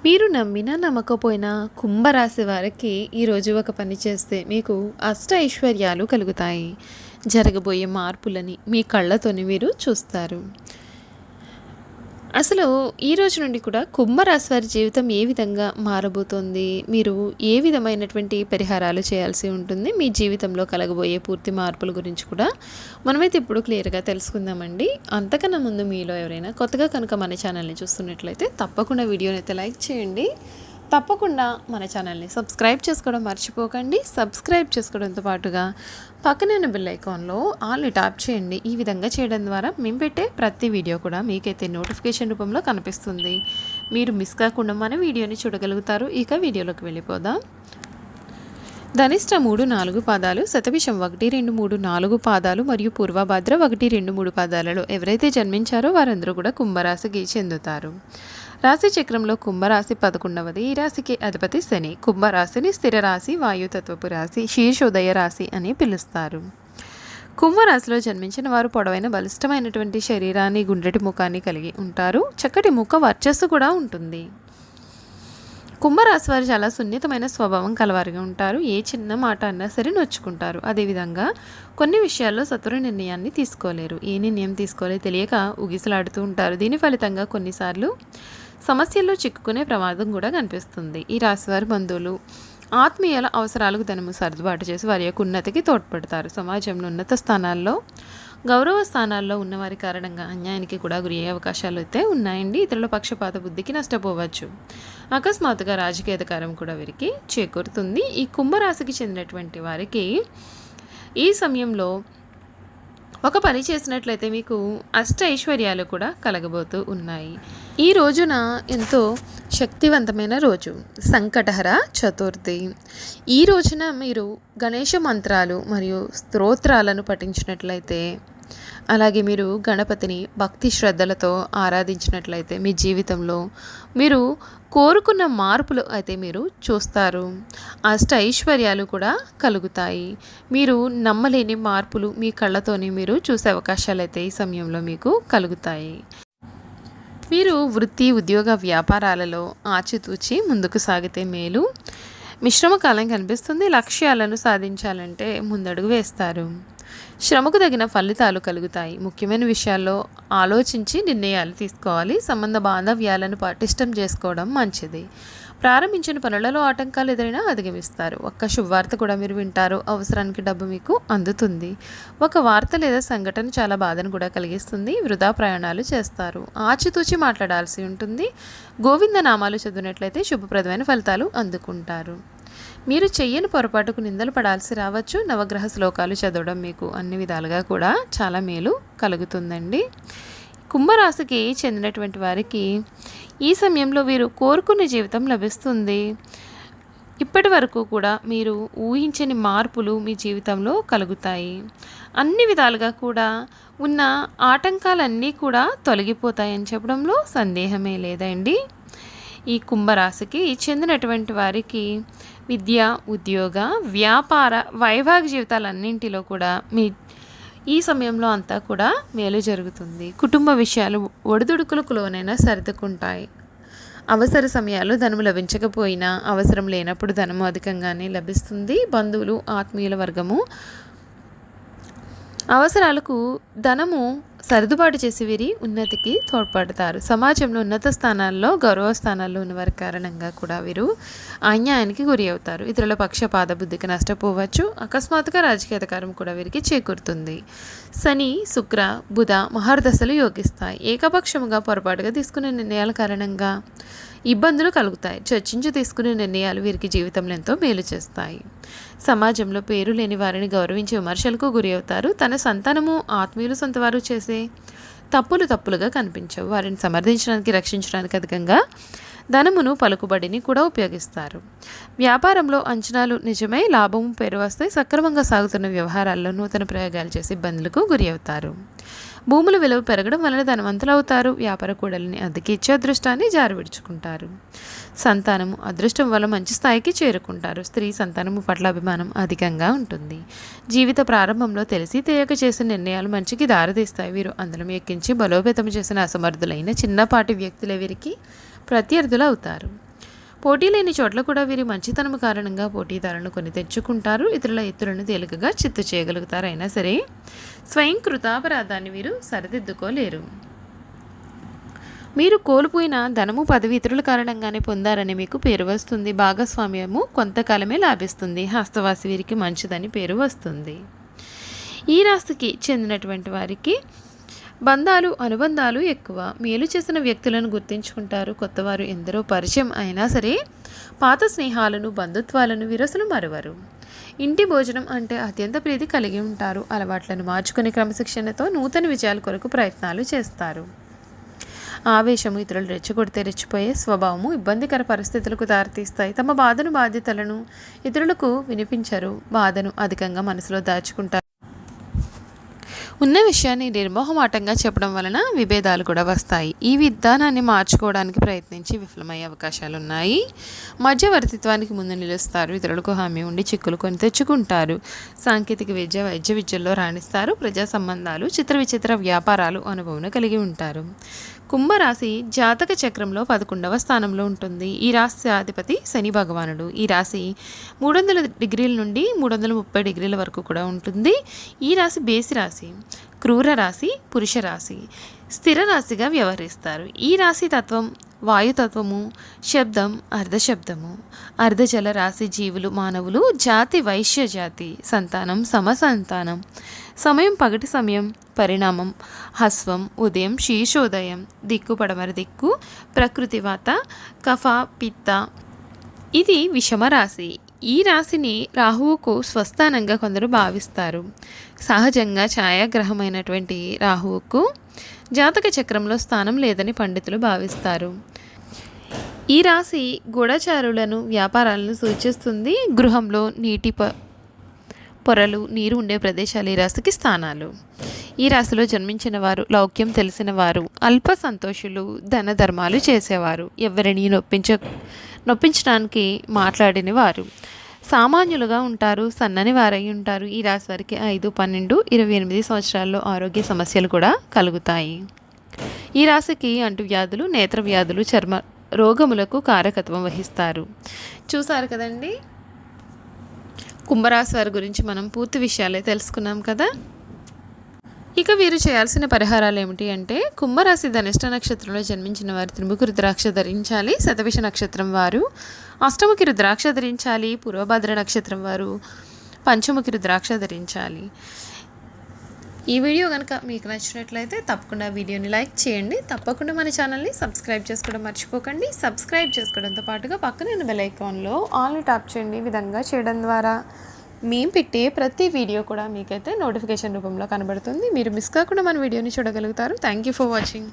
మీరు నమ్మినా నమ్మకపోయినా కుంభరాశి వారికి ఈరోజు ఒక పని చేస్తే మీకు అష్ట ఐశ్వర్యాలు కలుగుతాయి. జరగబోయే మార్పులని మీ కళ్ళతోని మీరు చూస్తారు. అసలు ఈ రోజు నుండి కూడా కుంభరాశి వారి జీవితం ఏ విధంగా మారబోతోంది? మీరు ఏ విధమైనటువంటి పరిహారాలు చేయాల్సి ఉంటుంది? మీ జీవితంలో కలగబోయే పూర్తి మార్పుల గురించి కూడా మనమైతే ఇప్పుడు క్లియర్‌గా తెలుసుకుందామండి. అంతకన్నా ముందు మీలో ఎవరైనా కొత్తగా కనుక మన ఛానల్‌ని చూస్తున్నట్లయితే తప్పకుండా వీడియోని అయితే లైక్ చేయండి. తప్పకుండా మన ఛానల్ని సబ్స్క్రైబ్ చేసుకోవడం మర్చిపోకండి. సబ్స్క్రైబ్ చేసుకోవడంతో పాటుగా పక్కనే ఉన్న బెల్ ఐకాన్లో ఆల్ని ట్యాప్ చేయండి. ఈ విధంగా చేయడం ద్వారా మేము పెట్టే ప్రతి వీడియో కూడా మీకైతే నోటిఫికేషన్ రూపంలో కనిపిస్తుంది. మీరు మిస్ కాకుండా మన వీడియోని చూడగలుగుతారు. ఇక వీడియోలోకి వెళ్ళిపోదాం. ధనిష్ట 3, 4 పాదాలు, శతభిషం 1, 2, 3, 4 పాదాలు మరియు పూర్వభద్ర 1, 2, 3 పాదాలలో ఎవరైతే జన్మించారో వారందరూ కూడా కుంభరాశికి చెందుతారు. రాశి చక్రంలో కుంభరాశి 11వది. ఈ రాశికి అధిపతి శని. కుంభరాశిని స్థిర రాశి, వాయుతత్వపు రాశి, శీర్షోదయ రాశి అని పిలుస్తారు. కుంభరాశిలో జన్మించిన వారు పొడవైన బలిష్టమైనటువంటి శరీరాన్ని, గుండ్రటి ముఖాన్ని కలిగి ఉంటారు. చక్కటి ముఖ వర్చస్సు కూడా ఉంటుంది. కుంభరాశి వారు చాలా సున్నితమైన స్వభావం కలవారిగా ఉంటారు. ఏ చిన్న మాట అన్నా సరే నొచ్చుకుంటారు. అదేవిధంగా కొన్ని విషయాల్లో సత్వర నిర్ణయాన్ని తీసుకోలేరు. ఏ నిర్ణయం తీసుకోవాలో తెలియక ఉగిసలాడుతూ ఉంటారు. దీని ఫలితంగా కొన్నిసార్లు సమస్యల్లో చిక్కుకునే ప్రమాదం కూడా కనిపిస్తుంది. ఈ రాశివారి బంధువులు ఆత్మీయుల అవసరాలకు ధనము సర్దుబాటు చేసి వారి యొక్క ఉన్నతికి తోడ్పడతారు. సమాజంలో ఉన్నత స్థానాల్లో, గౌరవ స్థానాల్లో ఉన్నవారి కారణంగా అన్యాయానికి కూడా గురి అయ్యే అవకాశాలు అయితే ఉన్నాయండి. ఇతరుల పక్షపాత బుద్ధికి నష్టపోవచ్చు. అకస్మాత్తుగా రాజకీయ అధికారం కూడా వీరికి చేకూరుతుంది. ఈ కుంభరాశికి చెందినటువంటి వారికి ఈ సమయంలో ఒక పని చేసినట్లయితే మీకు అష్ట ఐశ్వర్యాలు కూడా కలగబోతూ ఉన్నాయి. ఈ రోజున ఎంతో శక్తివంతమైన రోజు, సంకటహర చతుర్థి. ఈ రోజున మీరు గణేష మంత్రాలు మరియు స్తోత్రాలను పఠించినట్లయితే, అలాగే మీరు గణపతిని భక్తి శ్రద్ధలతో ఆరాధించినట్లయితే మీ జీవితంలో మీరు కోరుకున్న మార్పులు అయితే మీరు చూస్తారు. అష్ట ఐశ్వర్యాలు కూడా కలుగుతాయి. మీరు నమ్మలేని మార్పులు మీ కళ్ళతోని మీరు చూసే అవకాశాలు అయితే ఈ సమయంలో మీకు కలుగుతాయి. మీరు వృత్తి, ఉద్యోగ, వ్యాపారాలలో ఆచితూచి ముందుకు సాగితే మేలు. మిశ్రమ కాలం కనిపిస్తుంది. లక్ష్యాలను సాధించాలంటే ముందడుగు వేస్తారు. శ్రమకు తగిన ఫలితాలు కలుగుతాయి. ముఖ్యమైన విషయాల్లో ఆలోచించి నిర్ణయాలు తీసుకోవాలి. సంబంధ బాంధవ్యాలను పటిష్టం చేసుకోవడం మంచిది. ప్రారంభించిన పనులలో ఆటంకాలు ఎదురైనా అధిగమిస్తారు. ఒక్క శుభవార్త కూడా మీరు వింటారు. అవసరానికి డబ్బు మీకు అందుతుంది. ఒక వార్త లేదా సంఘటన చాలా బాధను కూడా కలిగిస్తుంది. వృధా ప్రయాణాలు చేస్తారు. ఆచితూచి మాట్లాడాల్సి ఉంటుంది. గోవింద నామాలు చదివినట్లయితే శుభప్రదమైన ఫలితాలు అందుకుంటారు. మీరు చెయ్యని పొరపాటుకు నిందలు పడాల్సి రావచ్చు. నవగ్రహ శ్లోకాలు చదవడం మీకు అన్ని విధాలుగా కూడా చాలా మేలు కలుగుతుందండి. కుంభరాశికి చెందినటువంటి వారికి ఈ సమయంలో వీరు కోరుకున్న జీవితం లభిస్తుంది. ఇప్పటి వరకు కూడా మీరు ఊహించని మార్పులు మీ జీవితంలో కలుగుతాయి. అన్ని విధాలుగా కూడా ఉన్న ఆటంకాలన్నీ కూడా తొలగిపోతాయని చెప్పడంలో సందేహమే లేదండి. ఈ కుంభరాశికి చెందినటువంటి వారికి విద్య, ఉద్యోగ, వ్యాపార, వైవాహిక జీవితాలన్నింటిలో కూడా ఈ సమయంలో అంతా కూడా మేలు జరుగుతుంది. కుటుంబ విషయాలు ఒడిదుడుకులకు లోనైనా సర్దుకుంటాయి. అవసర సమయాల్లో ధనము లభించకపోయినా అవసరం లేనప్పుడు ధనము అధికంగానే లభిస్తుంది. బంధువులు, ఆత్మీయుల వర్గము అవసరాలకు ధనము సర్దుబాటు చేసి వీరి ఉన్నతికి తోడ్పడతారు. సమాజంలో ఉన్నత స్థానాల్లో, గౌరవ స్థానాల్లో ఉన్నవారి కారణంగా కూడా వీరు అన్యాయానికి గురి అవుతారు. ఇతరుల పక్షపాత బుద్ధికి నష్టపోవచ్చు. అకస్మాత్తుగా రాజకీయ అధికారం కూడా వీరికి చేకూరుతుంది. శని, శుక్ర, బుధ మహర్దశలు యోగిస్తాయి. ఏకపక్షముగా పొరపాటుగా తీసుకునే నిర్ణయాల కారణంగా ఇబ్బందులు కలుగుతాయి. చర్చించి తీసుకునే నిర్ణయాలు వీరికి జీవితంలో ఎంతో మేలు చేస్తాయి. సమాజంలో పేరు లేని వారిని గౌరవించే విమర్శలకు గురి అవుతారు. తన సంతానము, ఆత్మీయులు, సొంతవారు చేసే తప్పులుగా కనిపించవు. వారిని సమర్థించడానికి, రక్షించడానికి అధికంగా ధనమును, పలుకుబడిని కూడా ఉపయోగిస్తారు. వ్యాపారంలో అంచనాలు నిజమై లాభము, పేరు వస్తాయి. సక్రమంగా సాగుతున్న వ్యవహారాల్లో నూతన ప్రయోగాలు చేసి ఇబ్బందులకు గురి అవుతారు. భూముల విలువ పెరగడం వలన ధనవంతులు అవుతారు. వ్యాపార కూడలిని అద్దెకి ఇచ్చే అదృష్టాన్ని జారవిడుచుకుంటారు. సంతానము అదృష్టం వల్ల మంచి స్థాయికి చేరుకుంటారు. స్త్రీ సంతానము పట్ల అభిమానం అధికంగా ఉంటుంది. జీవిత ప్రారంభంలో తెలిసి తెలియక చేసిన నిర్ణయాలు మంచికి దారితీస్తాయి. వీరు అందరం ఎక్కించి బలోపేతం చేసిన అసమర్థులైన చిన్నపాటి వ్యక్తులే వీరికి ప్రత్యర్థులు అవుతారు. పోటీ లేని చోట్ల కూడా వీరి మంచితనం కారణంగా పోటీదారులను కొని తెచ్చుకుంటారు. ఇతరుల ఎత్తులను తేలికగా చిత్తు చేయగలుగుతారు. అయినా సరే స్వయం కృతాపరాధాన్ని వీరు సరిదిద్దుకోలేరు. మీరు కోల్పోయిన ధనము పదవి ఇతరుల కారణంగానే పొందారని మీకు పేరు వస్తుంది. భాగస్వామ్యము కొంతకాలమే లాభిస్తుంది. హస్తవాసి వీరికి మంచిదని పేరు వస్తుంది. ఈ రాశికి చెందినటువంటి వారికి బంధాలు అనుబంధాలు ఎక్కువ. మేలు చేసిన వ్యక్తులను గుర్తించుకుంటారు. కొత్తవారు ఎందరో పరిచయం అయినా సరే పాత స్నేహాలను బంధుత్వాలను విరసలు మరువరు. ఇంటి భోజనం అంటే అత్యంత ప్రీతి కలిగి ఉంటారు. అలవాట్లను మార్చుకునే క్రమశిక్షణతో నూతన విజయాల కొరకు ప్రయత్నాలు చేస్తారు. ఆవేశము ఇతరులు రెచ్చగొడితే రెచ్చిపోయే స్వభావము ఇబ్బందికర పరిస్థితులకు దారితీస్తాయి. తమ బాధను బాధ్యతలను ఇతరులకు వినిపించరు. బాధను అధికంగా మనసులో దాచుకుంటారు. ఉన్న విషయాన్ని నిర్మోహమాటంగా చెప్పడం వలన విభేదాలు కూడా వస్తాయి. ఈ విధానాన్ని మార్చుకోవడానికి ప్రయత్నించి విఫలమయ్యే అవకాశాలున్నాయి. మధ్యవర్తిత్వానికి ముందు నిలుస్తారు. ఇతరులకు హామీ ఉండి చిక్కులు కొని తెచ్చుకుంటారు. సాంకేతిక విద్య వైద్య విద్యల్లో రాణిస్తారు. ప్రజా సంబంధాలు చిత్ర విచిత్ర వ్యాపారాలు అనుభవం కలిగి ఉంటారు. కుంభరాశి జాతక చక్రంలో 11వ స్థానంలో ఉంటుంది. ఈ రాశి అధిపతి శని భగవానుడు. ఈ రాశి 300 డిగ్రీల నుండి 330 డిగ్రీల వరకు కూడా ఉంటుంది. ఈ రాశి బేసి రాశి, క్రూర రాశి, పురుష రాశి, స్థిర రాశిగా వ్యవహరిస్తారు. ఈ రాశి తత్వం వాయుతత్వము, శబ్దం, అర్ధశబ్దము. అర్ధజల రాశి జీవులు మానవులు. జాతి వైశ్య జాతి. సంతానం సమసంతానం. సమయం పగటి సమయం. పరిణామం హస్వం, ఉదయం శీర్షోదయం. దిక్కు పడమర దిక్కు. ప్రకృతి వాత, కఫ, పిత్త. ఇది విషమ రాశి. ఈ రాశిని రాహువుకు స్వస్థానంగా కొందరు భావిస్తారు. సహజంగా ఛాయాగ్రహమైనటువంటి రాహువుకు జాతక చక్రంలో స్థానం లేదని పండితులు భావిస్తారు. ఈ రాశి గూఢచారులను వ్యాపారాలను సూచిస్తుంది. గృహంలో నీటి పొరలు, నీరు ఉండే ప్రదేశాలు ఈ రాశికి స్థానాలు. ఈ రాశిలో జన్మించిన వారు లౌక్యం తెలిసిన వారు, అల్ప సంతోషులు, ధన ధర్మాలు చేసేవారు, ఎవరిని నొప్పించడానికి మాట్లాడిన వారు, సామాన్యులుగా ఉంటారు, సన్నని వారై ఉంటారు. ఈ రాశి వారికి 5, 12, 28 సంవత్సరాల్లో ఆరోగ్య సమస్యలు కూడా కలుగుతాయి. ఈ రాశికి అంటువ్యాధులు, నేత్ర వ్యాధులు, చర్మ రోగములకు కారకత్వం వహిస్తారు. చూసారు కదండి, కుంభరాశి వారి గురించి మనం పూర్తి విషయాలే తెలుసుకున్నాం కదా. ఇక వీరు చేయాల్సిన పరిహారాలు ఏమిటి అంటే, కుంభరాశి ధనిష్ట నక్షత్రంలో జన్మించిన వారు త్రిముఖి రుద్రాక్ష ధరించాలి. శతభిష నక్షత్రం వారు అష్టముఖి రుద్రాక్ష ధరించాలి. పూర్వభద్ర నక్షత్రం వారు పంచముఖి రుద్రాక్ష ధరించాలి. ఈ వీడియో కనుక మీకు నచ్చినట్లయితే తప్పకుండా వీడియోని లైక్ చేయండి. తప్పకుండా మన ఛానల్ని సబ్స్క్రైబ్ చేసుకోవడం మర్చిపోకండి. సబ్స్క్రైబ్ చేసుకోవడంతో పాటుగా పక్కన బెల్ ఐకాన్లో ఆల్ని ట్యాప్ చేయండి. ఈ విధంగా చేయడం ద్వారా మేము పెట్టే ప్రతి వీడియో కూడా మీకైతే నోటిఫికేషన్ రూపంలో కనబడుతుంది. మీరు మిస్ కాకుండా మన వీడియోని చూడగలుగుతారు. Thank you for watching.